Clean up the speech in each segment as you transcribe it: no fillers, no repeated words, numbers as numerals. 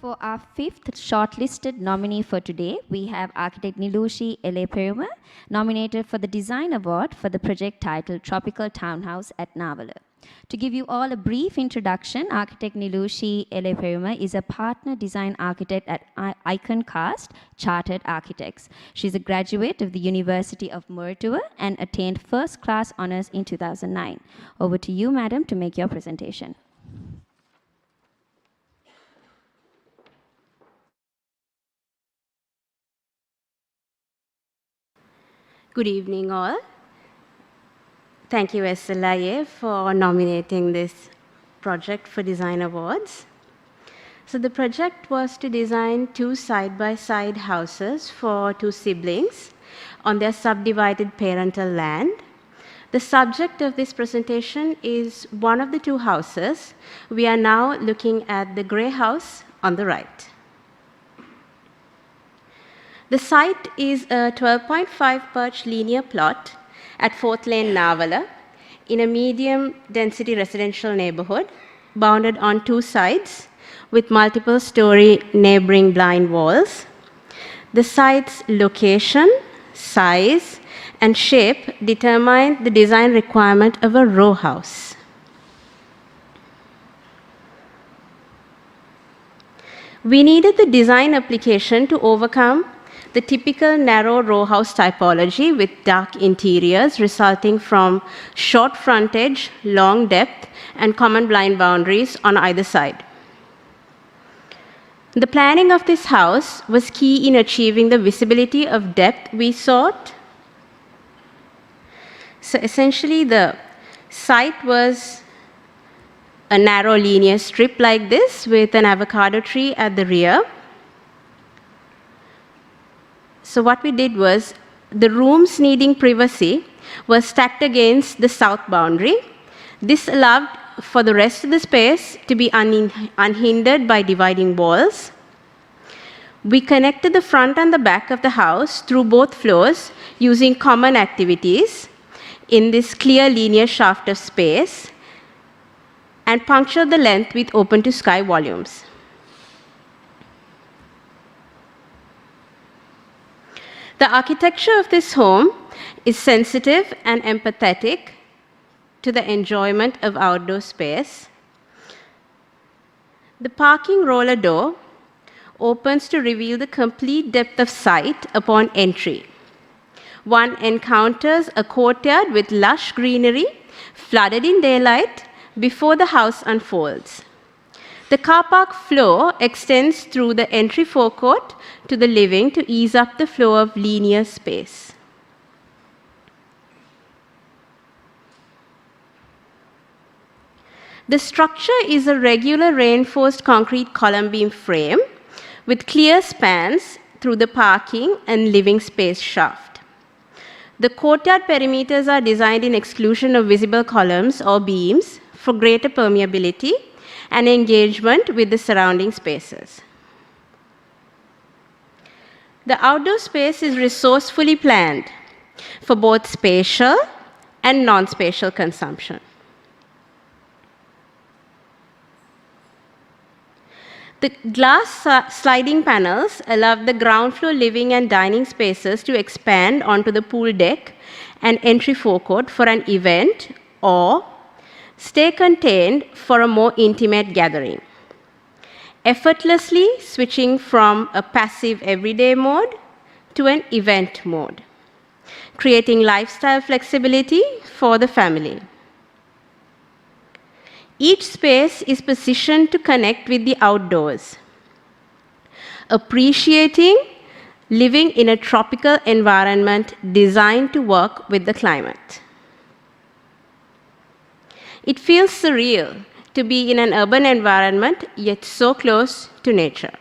For our fifth shortlisted nominee for today, we have architect Nilooshi Eleperuma, nominated for the Design Award for the project titled Tropical Townhouse at Navala. To give you all a brief introduction, architect Nilooshi Eleperuma is a partner design architect at ICONCAST, Chartered Architects. She's a graduate of the University of Murtua and attained first-class honors in 2009. Over to you, madam, to make your presentation. Good evening, all. Thank you, SLIA, for nominating this project for Design Awards. So the project was to design two side-by-side houses for two siblings on their subdivided parental land. The subject of this presentation is one of the two houses. We are now looking at the grey house on the right. The site is a 12.5 perch linear plot at 4th Lane, Navala, in a medium-density residential neighborhood, bounded on two sides with multiple-story neighboring blind walls. The site's location, size, and shape determine the design requirement of a row house. We needed the design application to overcome the typical narrow row house typology with dark interiors resulting from short frontage, long depth, and common blind boundaries on either side. The planning of this house was key in achieving the visibility of depth we sought. So essentially, the site was a narrow linear strip like this with an avocado tree at the rear. So what we did was, the rooms needing privacy were stacked against the south boundary. This allowed for the rest of the space to be unhindered by dividing walls. We connected the front and the back of the house through both floors using common activities in this clear linear shaft of space and punctured the length with open-to-sky volumes. The architecture of this home is sensitive and empathetic to the enjoyment of outdoor space. The parking roller door opens to reveal the complete depth of sight upon entry. One encounters a courtyard with lush greenery flooded in daylight before the house unfolds. The car park floor extends through the entry forecourt to the living to ease up the flow of linear space. The structure is a regular reinforced concrete column beam frame with clear spans through the parking and living space shaft. The courtyard perimeters are designed in exclusion of visible columns or beams for greater permeability and engagement with the surrounding spaces. The outdoor space is resourcefully planned for both spatial and non-spatial consumption. The glass sliding panels allow the ground floor living and dining spaces to expand onto the pool deck and entry forecourt for an event or stay contained for a more intimate gathering, effortlessly switching from a passive everyday mode to an event mode, creating lifestyle flexibility for the family. Each space is positioned to connect with the outdoors, appreciating living in a tropical environment designed to work with the climate. It feels surreal to be in an urban environment, yet so close to nature.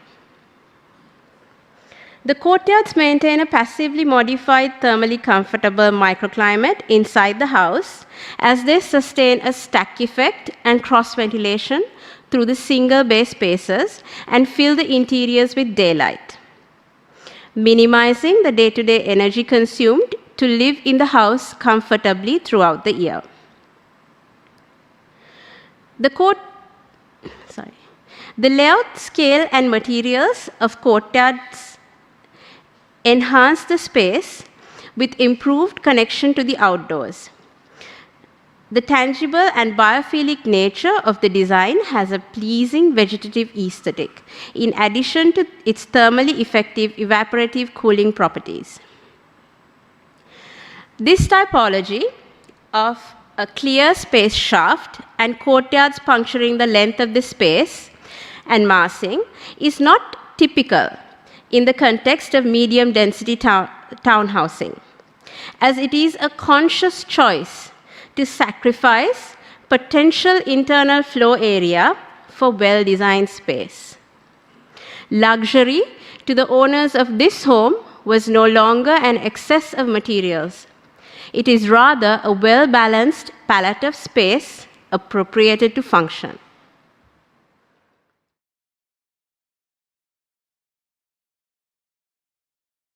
The courtyards maintain a passively modified, thermally comfortable microclimate inside the house as they sustain a stack effect and cross-ventilation through the single bay spaces and fill the interiors with daylight, minimizing the day-to-day energy consumed to live in the house comfortably throughout the year. The layout, scale, and materials of courtyards enhance the space with improved connection to the outdoors. The tangible and biophilic nature of the design has a pleasing vegetative aesthetic, in addition to its thermally effective evaporative cooling properties. This typology of a clear space shaft and courtyards puncturing the length of the space and massing is not typical in the context of medium density townhousing, as it is a conscious choice to sacrifice potential internal flow area for well-designed space. Luxury to the owners of this home was no longer an excess of materials. It is rather a well-balanced palette of space appropriated to function.